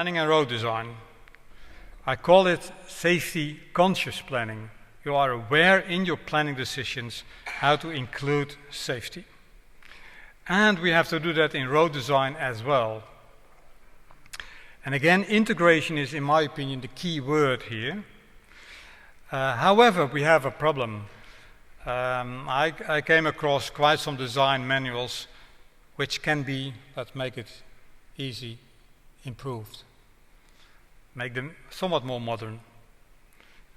planning and road design. I call it safety conscious planning. You are aware in your planning decisions how to include safety. And we have to do that in road design as well. And again, integration is, in my opinion, the key word here. However, we have a problem. I came across quite some design manuals which can be, let's make it easy, improved. Make them somewhat more modern.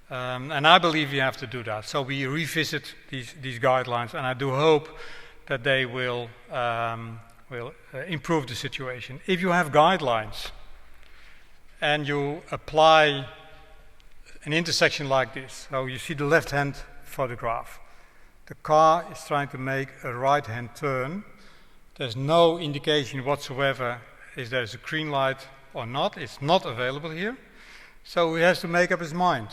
And I believe we have to do that. So we revisit these guidelines, and I do hope that they will improve the situation. If you have guidelines and you apply an intersection like this, so you see the left-hand photograph. The car is trying to make a right-hand turn. There's no indication whatsoever if there's a green light or not. It's not available here. So he has to make up his mind.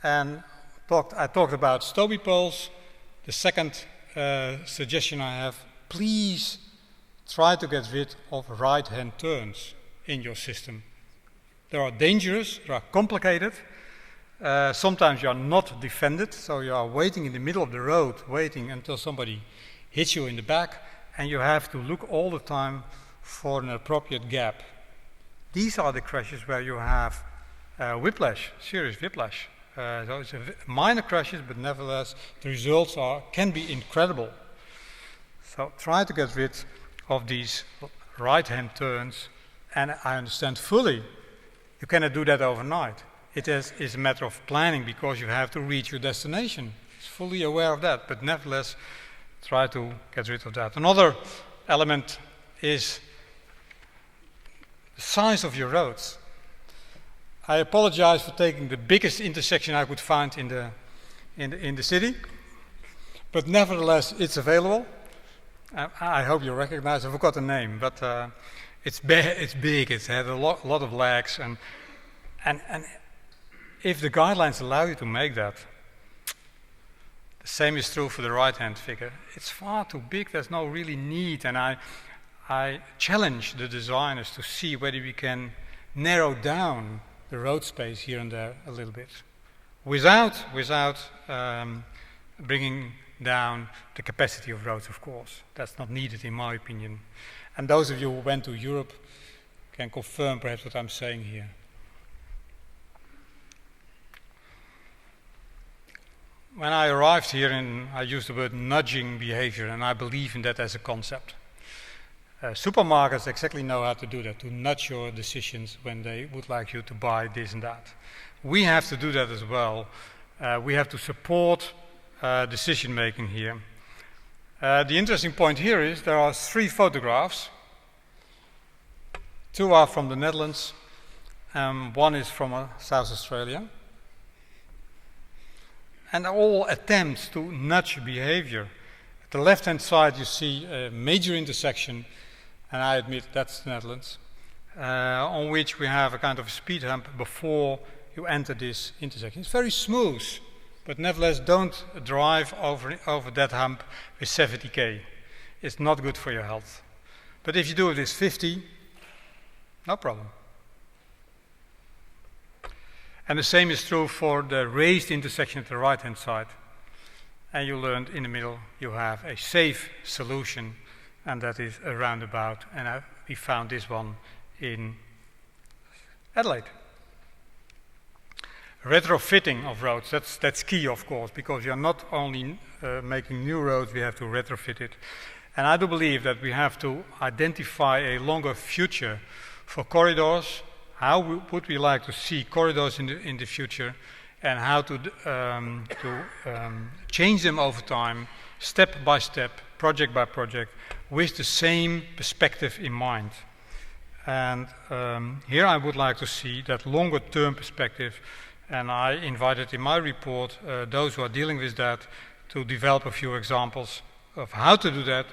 And I talked about Stobie poles. The second suggestion I have, please try to get rid of right-hand turns in your system. They are dangerous, they are complicated. Sometimes you are not defended, so you are waiting in the middle of the road, waiting until somebody hits you in the back, and you have to look all the time for an appropriate gap. These are the crashes where you have whiplash, serious whiplash. So it's minor crashes, but nevertheless the results can be incredible. So try to get rid of these right-hand turns, and I understand fully you cannot do that overnight. It is a matter of planning because you have to reach your destination. It's fully aware of that, but nevertheless try to get rid of that. Another element is the size of your roads. I apologize for taking the biggest intersection I could find in the city, but nevertheless it's available. I hope you recognize. I forgot the name, but it's big. It's had a lot of legs, and if the guidelines allow you to make that, the same is true for the right-hand figure. It's far too big. There's no really need, and I challenge the designers to see whether we can narrow down the road space here and there a little bit, without bringing down the capacity of roads, of course. That's not needed in my opinion. And those of you who went to Europe can confirm perhaps what I'm saying here. When I arrived here, I used the word nudging behavior, and I believe in that as a concept. Supermarkets exactly know how to do that, to nudge your decisions when they would like you to buy this and that. We have to do that as well. We have to support decision making here. The interesting point here is there are 3 photographs. 2 are from the Netherlands, 1 is from South Australia. And all attempts to nudge behavior. At the left-hand side you see a major intersection, and I admit that's the Netherlands, on which we have a kind of speed hump before you enter this intersection. It's very smooth, but nevertheless don't drive over that hump with 70 km. It's not good for your health. But if you do it with 50, no problem. And the same is true for the raised intersection at the right-hand side. And you learned in the middle you have a safe solution, and that is a roundabout. And we found this one in Adelaide. Retrofitting of roads, that's key, of course, because you're not only making new roads, we have to retrofit it. And I do believe that we have to identify a longer future for corridors. How would we like to see corridors in the future, and how to change them over time, step by step, project by project, with the same perspective in mind. And here I would like to see that longer term perspective, and I invited in my report those who are dealing with that to develop a few examples of how to do that.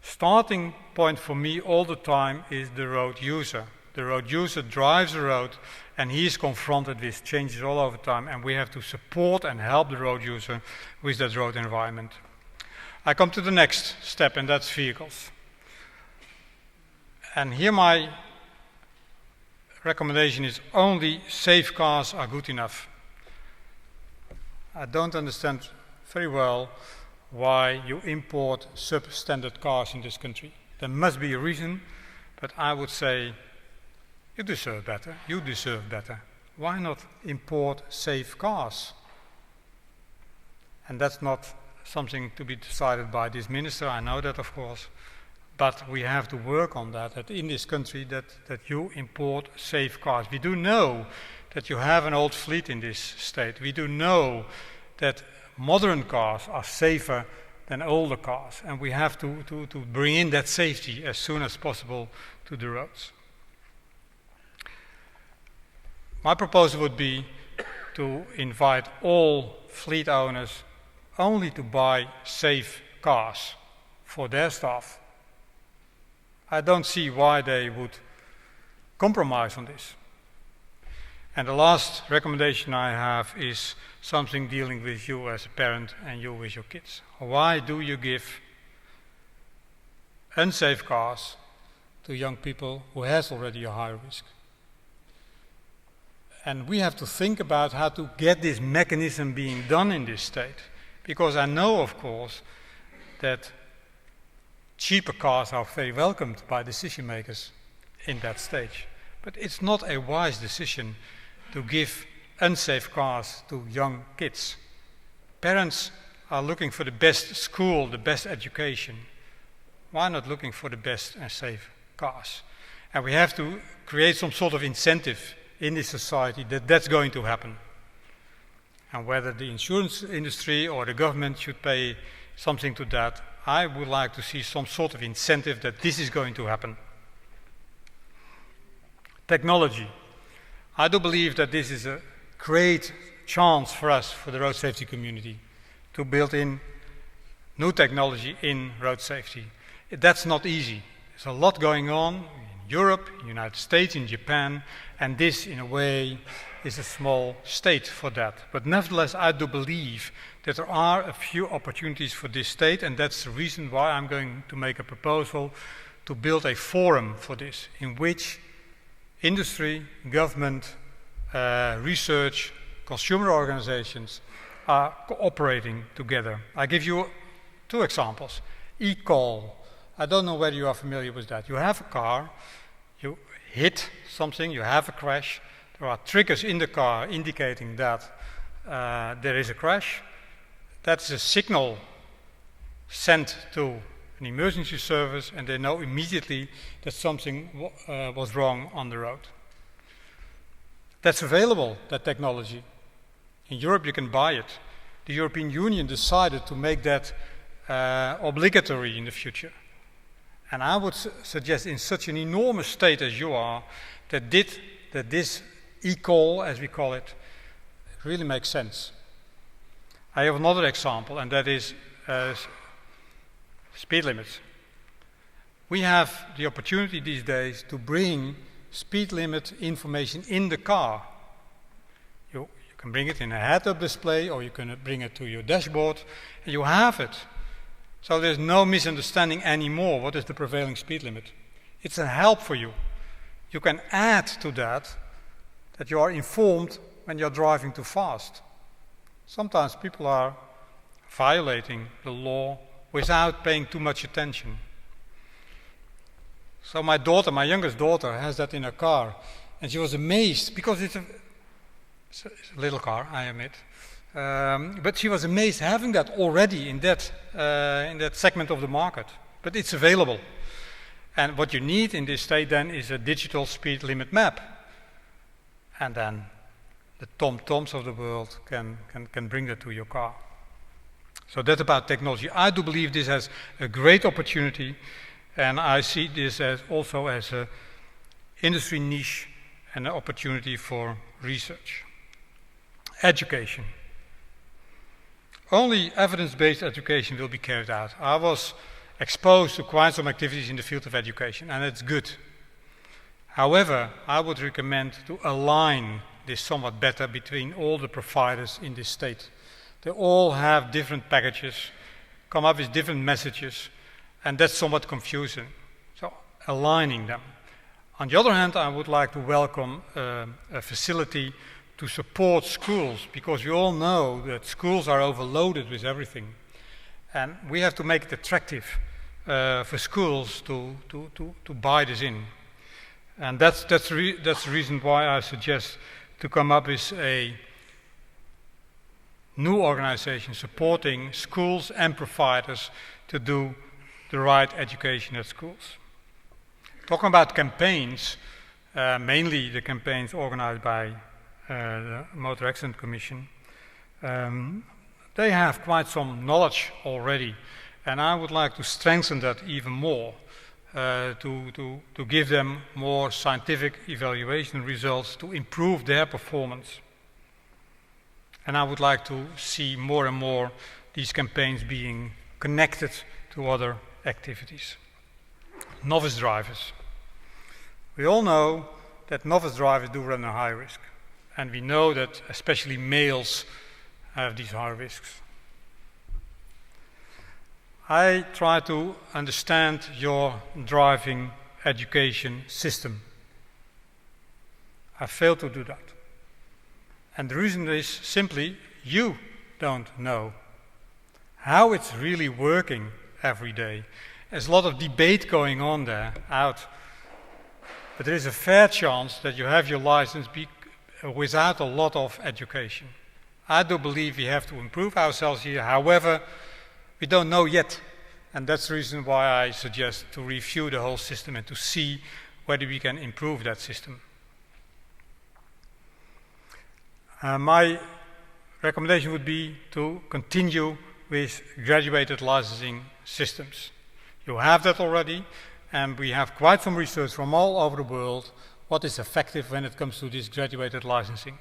Starting point for me all the time is the road user. The road user drives the road, and he is confronted with changes all over time, and we have to support and help the road user with that road environment. I come to the next step, and that's vehicles. And here my recommendation is only safe cars are good enough. I don't understand very well why you import substandard cars in this country. There must be a reason, but I would say you deserve better. You deserve better. Why not import safe cars? And that's not something to be decided by this minister, I know that of course, but we have to work on that in this country that you import safe cars. We do know that you have an old fleet in this state. We do know that modern cars are safer than older cars, and we have to bring in that safety as soon as possible to the roads. My proposal would be to invite all fleet owners only to buy safe cars for their staff. I don't see why they would compromise on this. And the last recommendation I have is something dealing with you as a parent and you with your kids. Why do you give unsafe cars to young people who has already a high risk? And we have to think about how to get this mechanism being done in this state. Because I know, of course, that cheaper cars are very welcomed by decision makers in that stage. But it's not a wise decision to give unsafe cars to young kids. Parents are looking for the best school, the best education. Why not looking for the best and safe cars? And we have to create some sort of incentive in this society that that's going to happen. And whether the insurance industry or the government should pay something to that, I would like to see some sort of incentive that this is going to happen. Technology. I do believe that this is a great chance for us, for the road safety community, to build in new technology in road safety. That's not easy. There's a lot going on in Europe, in the United States, in Japan, and this, in a way, is a small state for that. But nevertheless, I do believe that there are a few opportunities for this state, and that's the reason why I'm going to make a proposal to build a forum for this, in which industry, government, research, consumer organizations are cooperating together. I give you two examples. E-call. I don't know whether you are familiar with that. You have a car, you hit something, you have a crash. There are triggers in the car indicating that there is a crash. That's a signal sent to an emergency service, and they know immediately that something was wrong on the road. That's available, that technology. In Europe, you can buy it. The European Union decided to make that obligatory in the future. And I would suggest, in such an enormous state as you are, that this e-call, as we call it, really makes sense. I have another example, and that is speed limits. We have the opportunity these days to bring speed limit information in the car. You can bring it in a head-up display, or you can bring it to your dashboard, and you have it. So there's no misunderstanding anymore what is the prevailing speed limit. It's a help for you. You can add to that you are informed when you're driving too fast. Sometimes people are violating the law without paying too much attention. So my youngest daughter, has that in her car, and she was amazed because it's a little car, I admit. But she was amazed having that already in that segment of the market. But it's available. And what you need in this state then is a digital speed limit map. And then the TomToms of the world can bring that to your car. So that's about technology. I do believe this has a great opportunity, and I see this also as an industry niche and an opportunity for research. Education. Only evidence-based education will be carried out. I was exposed to quite some activities in the field of education, and it's good. However, I would recommend to align this somewhat better between all the providers in this state. They all have different packages, come up with different messages, and that's somewhat confusing. So aligning them. On the other hand, I would like to welcome a facility to support schools, because we all know that schools are overloaded with everything. And we have to make it attractive for schools to buy this in. And that's the reason why I suggest to come up with a new organization supporting schools and providers to do the right education at schools. Talking about campaigns, mainly the campaigns organized by the Motor Accident Commission, they have quite some knowledge already, and I would like to strengthen that even more, to give them more scientific evaluation results to improve their performance. And I would like to see more and more these campaigns being connected to other activities. Novice drivers. We all know that novice drivers do run a high risk. And we know that especially males have these high risks. I try to understand your driving education system. I fail to do that. And the reason is simply you don't know how it's really working every day. There's a lot of debate going on there out, but there is a fair chance that you have your license without a lot of education. I do believe we have to improve ourselves here. However, we don't know yet, and that's the reason why I suggest to review the whole system and to see whether we can improve that system. My recommendation would be to continue with graduated licensing systems. You have that already, and we have quite some research from all over the world what is effective when it comes to this graduated licensing.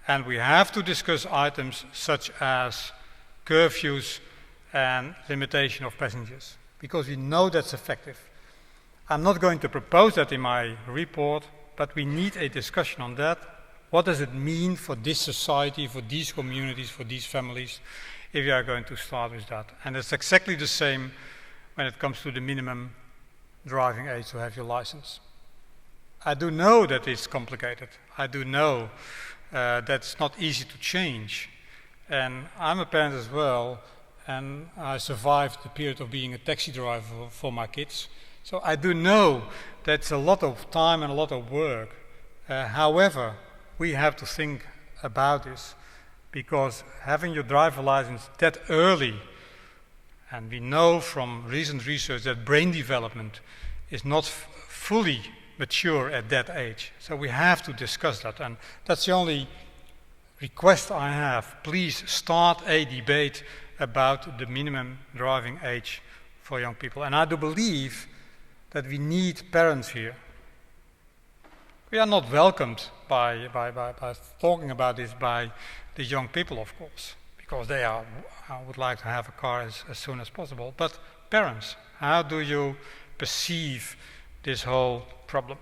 And we have to discuss items such as curfews and limitation of passengers, because we know that's effective. I'm not going to propose that in my report, but we need a discussion on that. What does it mean for this society, for these communities, for these families, if we are going to start with that? And it's exactly the same when it comes to the minimum driving age to have your license. I do know that it's complicated. I do know that's not easy to change. And I'm a parent as well, and I survived the period of being a taxi driver for my kids. So I do know that's a lot of time and a lot of work. However, we have to think about this, because having your driver license that early, and we know from recent research that brain development is not fully mature at that age. So we have to discuss that, and that's the only request I have. Please start a debate about the minimum driving age for young people. And I do believe that we need parents here. We are not welcomed by talking about this by the young people, of course, because they would like to have a car as soon as possible. But parents, how do you perceive this whole problem?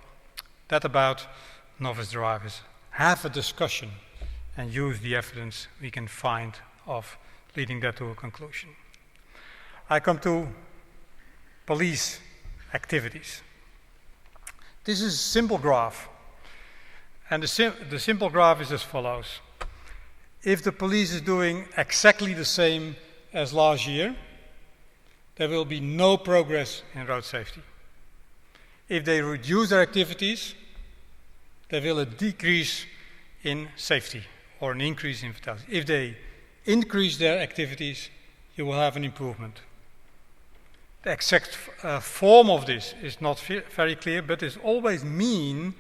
That about novice drivers. Have a discussion and use the evidence we can find of leading that to a conclusion. I come to police activities. This is a simple graph. And the simple graph is as follows. If the police is doing exactly the same as last year, there will be no progress in road safety. If they reduce their activities, there will be a decrease in safety or an increase in fatality. If they increase their activities, you will have an improvement. The exact form of this is not very clear, but it always means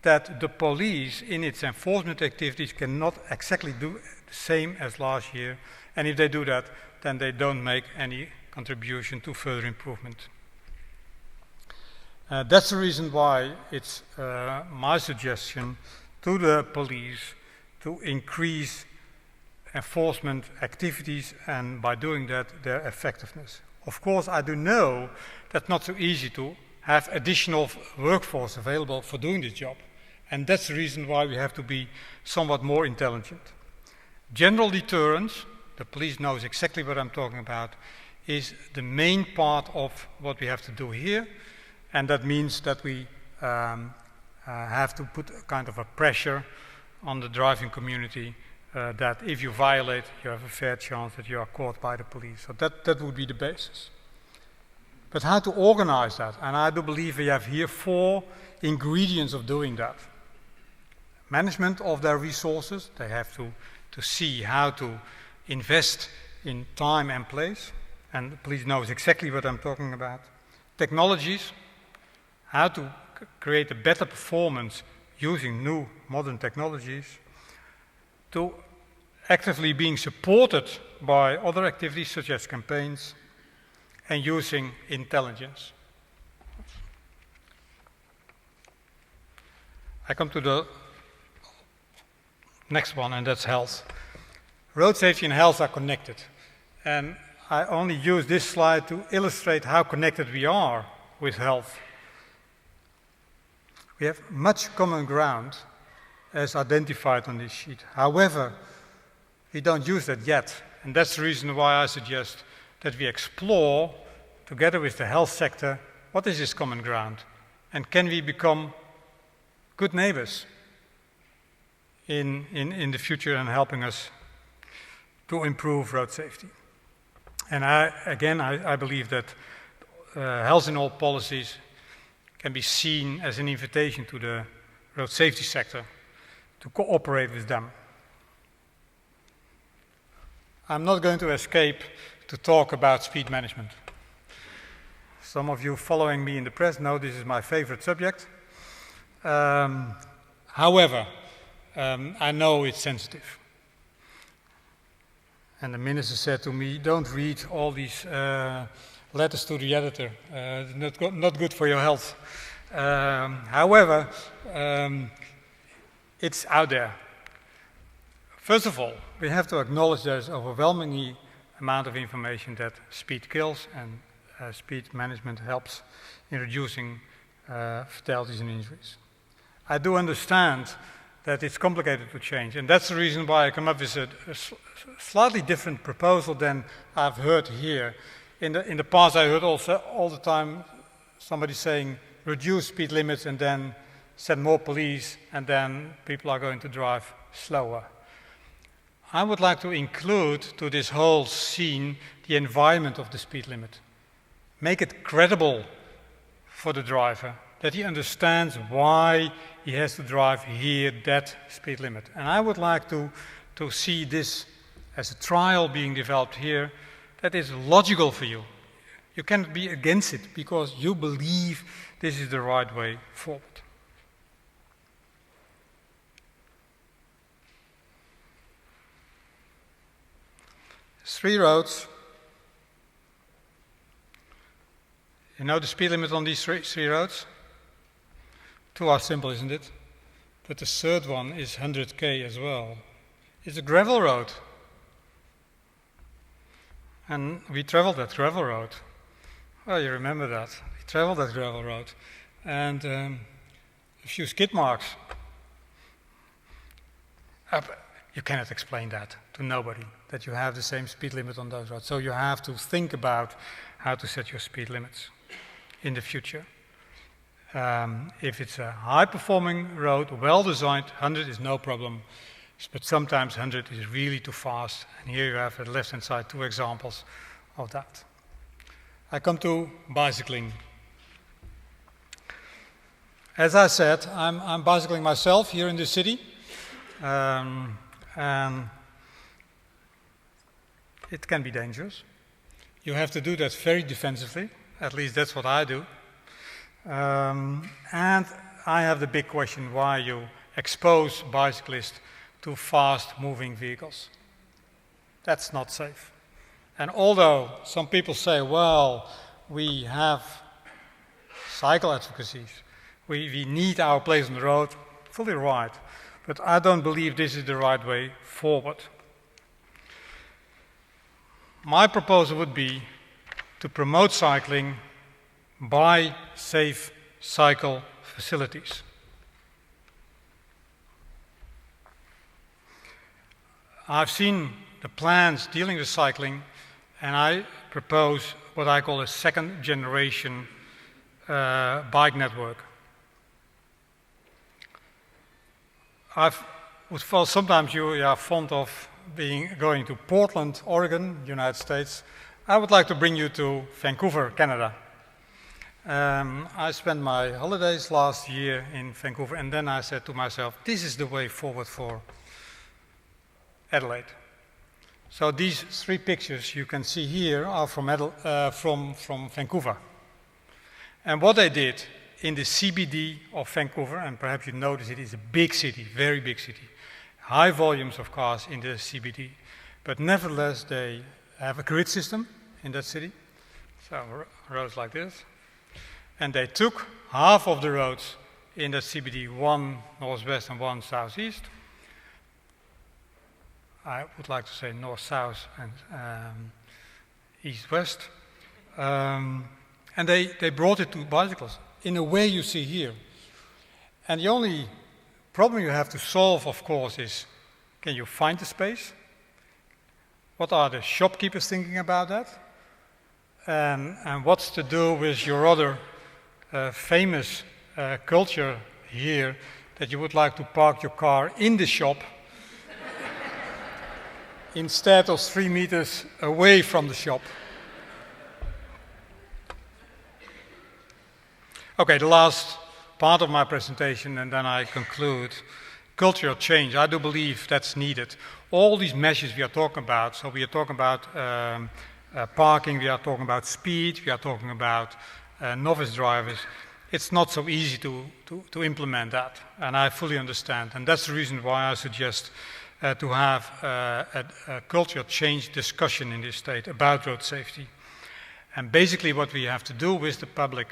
that the police in its enforcement activities cannot exactly do the same as last year, and if they do that, then they don't make any contribution to further improvement. That's the reason why it's my suggestion to the police to increase enforcement activities, and by doing that, their effectiveness. Of course, I do know that's not so easy to have additional workforce available for doing this job. And that's the reason why we have to be somewhat more intelligent. General deterrence, the police knows exactly what I'm talking about, is the main part of what we have to do here. And that means that we have to put a kind of a pressure on the driving community that if you violate, you have a fair chance that you are caught by the police. So that would be the basis. But how to organize that? And I do believe we have here 4 ingredients of doing that. Management of their resources. They have to see how to invest in time and place. And the police knows exactly what I'm talking about. Technologies. How to create a better performance using new modern technologies. To actively being supported by other activities such as campaigns. And using intelligence. I come to the next one, and that's health. Road safety and health are connected. And I only use this slide to illustrate how connected we are with health. We have much common ground as identified on this sheet. However, we don't use that yet. And that's the reason why I suggest that we explore, together with the health sector, what is this common ground? And can we become good neighbors in the future and helping us to improve road safety? And I believe that health in all policies can be seen as an invitation to the road safety sector to cooperate with them. I'm not going to escape to talk about speed management. Some of you following me in the press know this is my favorite subject. However, I know it's sensitive. And the minister said to me, don't read all these letters to the editor. Not good for your health. However, it's out there. First of all, we have to acknowledge there's overwhelmingly amount of information that speed kills, and speed management helps in reducing fatalities and injuries. I do understand that it's complicated to change, and that's the reason why I come up with a slightly different proposal than I've heard here. In the past, I heard also all the time somebody saying reduce speed limits and then send more police, and then people are going to drive slower. I would like to include to this whole scene the environment of the speed limit. Make it credible for the driver, that he understands why he has to drive here that speed limit. And I would like to see this as a trial being developed here that is logical for you. You cannot be against it because you believe this is the right way forward. There's 3 roads. You know the speed limit on these three roads? 2 are simple, isn't it? But the third one is 100k as well. It's a gravel road. And we traveled that gravel road. Well, you remember that. We traveled that gravel road. And a few skid marks. You cannot explain that to nobody, that you have the same speed limit on those roads. So you have to think about how to set your speed limits in the future. If it's a high-performing road, well-designed, 100 is no problem. But sometimes 100 is really too fast. And here you have at the left-hand side 2 examples of that. I come to bicycling. As I said, I'm bicycling myself here in the city. And it can be dangerous. You have to do that very defensively. At least that's what I do. And I have the big question why you expose bicyclists to fast-moving vehicles. That's not safe. And although some people say, well, we have cycle advocacies, we need our place on the road, fully right. But I don't believe this is the right way forward. My proposal would be to promote cycling by safe cycle facilities. I've seen the plans dealing with cycling, and I propose what I call a second generation bike network. Sometimes you are fond of going to Portland, Oregon, United States. I would like to bring you to Vancouver, Canada. I spent my holidays last year in Vancouver, and then I said to myself, this is the way forward for Adelaide. So these 3 pictures you can see here are from Vancouver. And what they did in the CBD of Vancouver, and perhaps you notice it is a big city, very big city, high volumes of cars in the CBD, but nevertheless they have a grid system in that city, so roads like this. And they took half of the roads in the CBD, one northwest and one southeast. I would like to say north-south and east-west. And they brought it to bicycles in a way you see here. And the only problem you have to solve, of course, is can you find the space? What are the shopkeepers thinking about that? And what's to do with your other famous culture here, that you would like to park your car in the shop instead of 3 meters away from the shop? Okay, the last part of my presentation, and then I conclude. Cultural change, I do believe that's needed. All these measures we are talking about, so we are talking about parking, we are talking about speed, we are talking about novice drivers. It's not so easy to implement that, and I fully understand. And that's the reason why I suggest to have a cultural change discussion in this state about road safety. And basically what we have to do with the public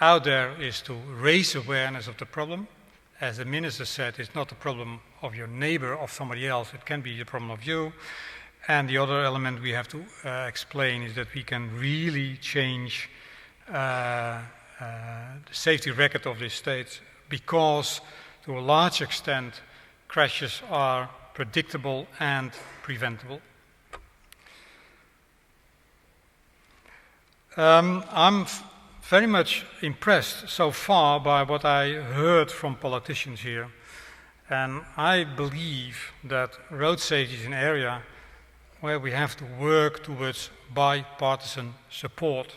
out there is to raise awareness of the problem. As the minister said, it's not the problem of your neighbor, of somebody else, it can be the problem of you. And the other element we have to explain is that we can really change the safety record of this state, because to a large extent crashes are predictable and preventable. I'm very much impressed so far by what I heard from politicians here, and I believe that road safety is an area where we have to work towards bipartisan support.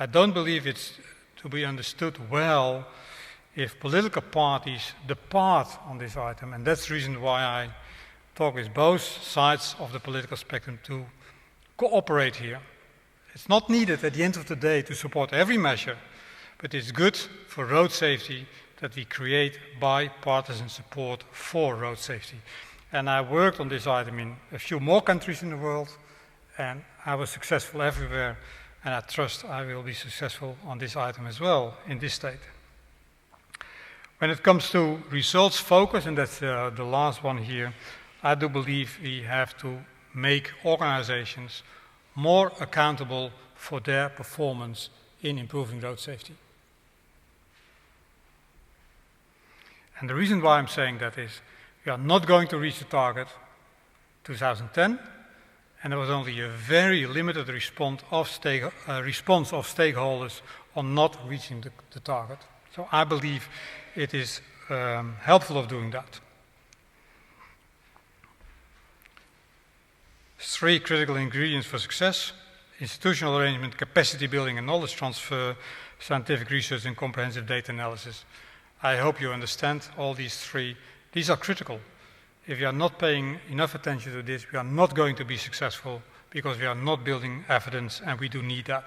I don't believe it's to be understood well if political parties depart on this item, and that's the reason why I talk with both sides of the political spectrum to cooperate here. It's not needed at the end of the day to support every measure, but it's good for road safety that we create bipartisan support for road safety. And I worked on this item in a few more countries in the world, and I was successful everywhere, and I trust I will be successful on this item as well in this state. When it comes to results focus, and that's the last one here, I do believe we have to make organizations more accountable for their performance in improving road safety. And the reason why I'm saying that is we are not going to reach the target 2010, and there was only a very limited response of stakeholders on not reaching the target. So I believe it is helpful of doing that. 3 critical ingredients for success: institutional arrangement, capacity building and knowledge transfer, scientific research and comprehensive data analysis. I hope you understand all these 3. These are critical. If you are not paying enough attention to this, we are not going to be successful because we are not building evidence, and we do need that.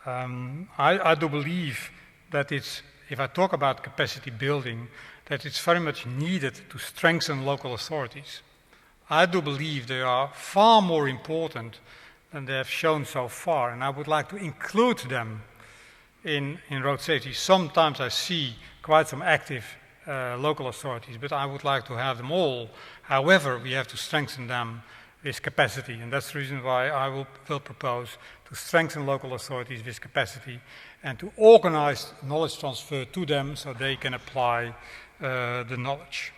I do believe that if I talk about capacity building, that it's very much needed to strengthen local authorities. I do believe they are far more important than they have shown so far, and I would like to include them in road safety. Sometimes I see quite some active local authorities, but I would like to have them all. However, we have to strengthen them with capacity, and that's the reason why I will propose to strengthen local authorities with capacity and to organize knowledge transfer to them so they can apply the knowledge.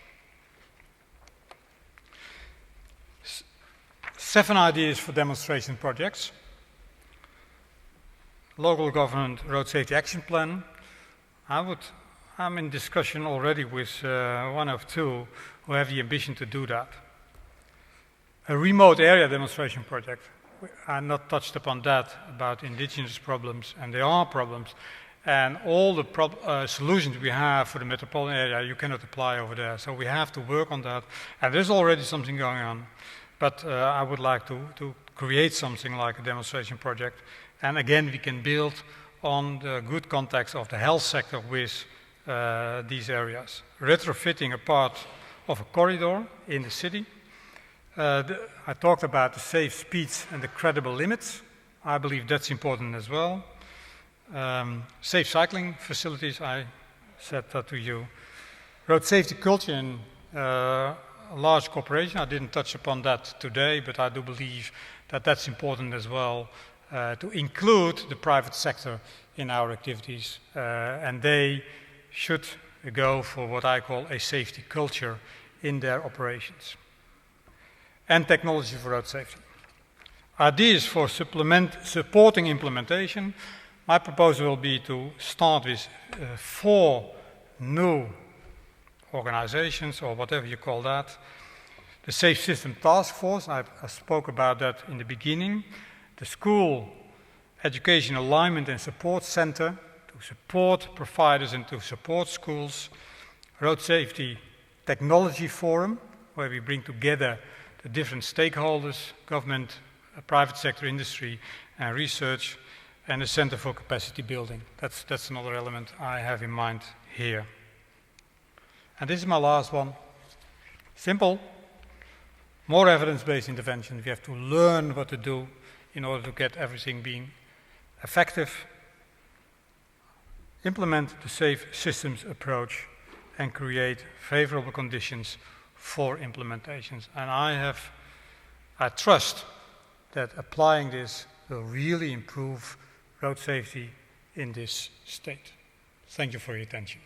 7 ideas for demonstration projects. Local government road safety action plan. I I'm in discussion already with one of two who have the ambition to do that. A remote area demonstration project. I not touched upon that, about indigenous problems, and there are problems. And all the solutions we have for the metropolitan area, you cannot apply over there. So we have to work on that. And there's already something going on. But I would like to create something like a demonstration project. And again, we can build on the good context of the health sector with these areas. Retrofitting a part of a corridor in the city. I talked about the safe speeds and the credible limits. I believe that's important as well. Safe cycling facilities, I said that to you. Road safety culture in a large corporation. I didn't touch upon that today, but I do believe that that's important as well, to include the private sector in our activities. And they should go for what I call a safety culture in their operations. And technology for road safety. Ideas for supporting implementation. My proposal will be to start with 4 new organizations, or whatever you call that. The Safe System Task Force, I spoke about that in the beginning. The School Education Alignment and Support Center, to support providers and to support schools. Road Safety Technology Forum, where we bring together the different stakeholders, government, private sector, industry, and research, and the Center for Capacity Building. That's another element I have in mind here. And this is my last one. Simple. More evidence-based intervention. We have to learn what to do in order to get everything being effective. Implement the safe systems approach and create favorable conditions for implementations. And I trust that applying this will really improve road safety in this state. Thank you for your attention.